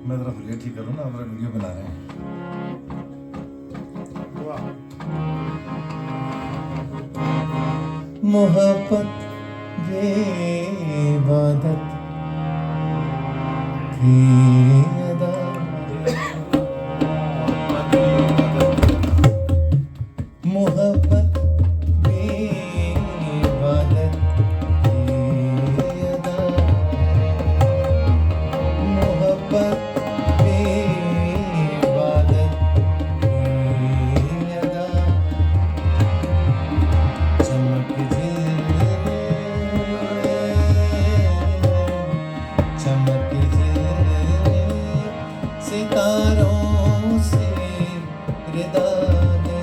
मैं जरा हुलिया ठीक करूँ ना, हमारा वीडियो बना रहे हैं। मोहब्बत ये इबादत की अदा, मोहब्बत ये इबादत की अदा, मोहब्बत ये इबादत की अदा, चमक चमक सितारों से रिदा दे,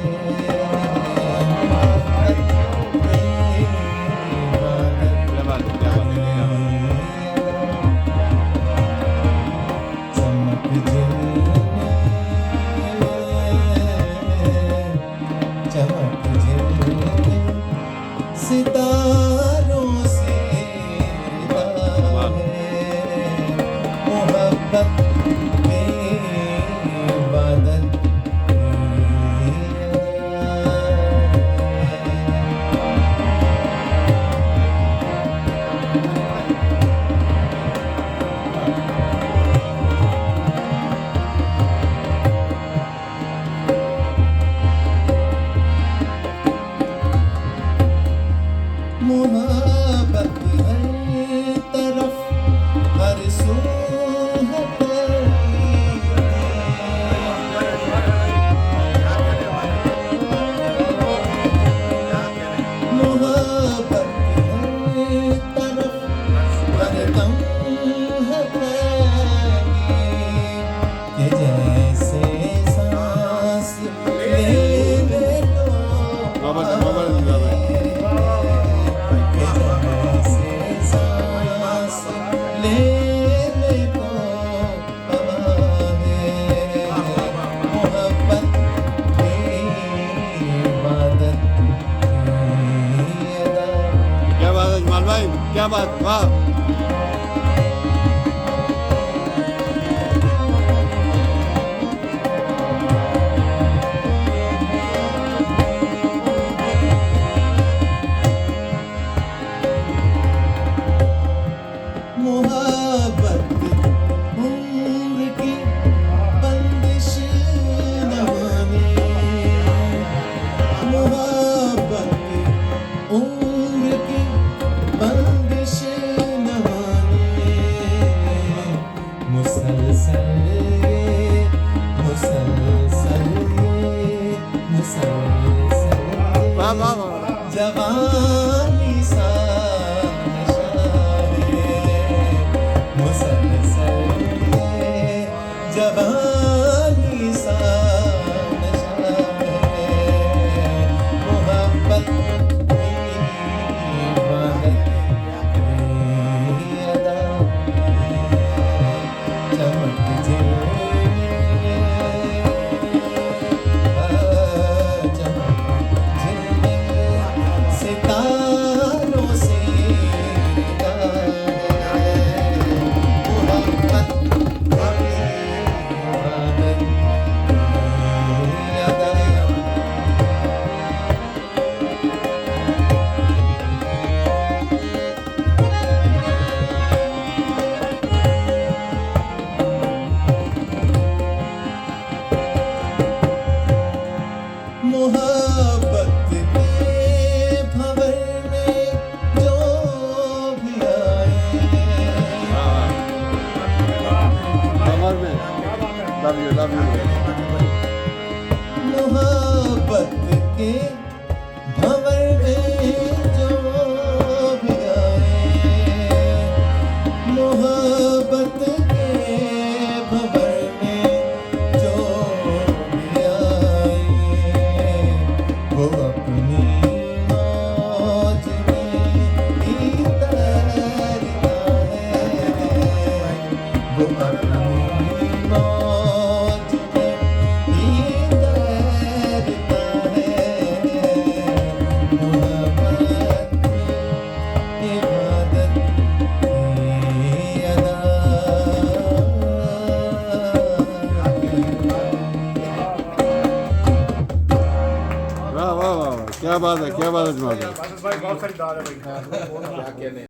चमक चमक सितारों से रिदा है, मोहब्बत मोहब्बत हर तरफ हर सू है मोहब्बत हर तरफ हर दम है कि जैसे सांस लेने को लेने को है, मोहब्बत की इबादत की अदा। क्या बात है जमाल भाई, क्या बात, वाह। मोहब्बत उम्र की बंदिश न माने, मोहब्बत उम्र की बंदिश न माने, मुसलसल मुसलसल मुसलसल वाह वाह वाह। जवानी सा जवानी सा नशा है, मोहब्बत की इबादत की अदा, चमक चमक सितारों से रिदा है, मोहब्बत मोहब्बत के भंवर में जो भी आए, कमर में लव यू मोहब्बत के भंवर में जो भी आए, मोहब्बत के भंवर में जो भी आए, वो अपनी मौज में ही तैरता है, वो अपनी मौज में ही तैरता है, क्या बात है जमाल भाई भाई बहुत सारी दाल है भाई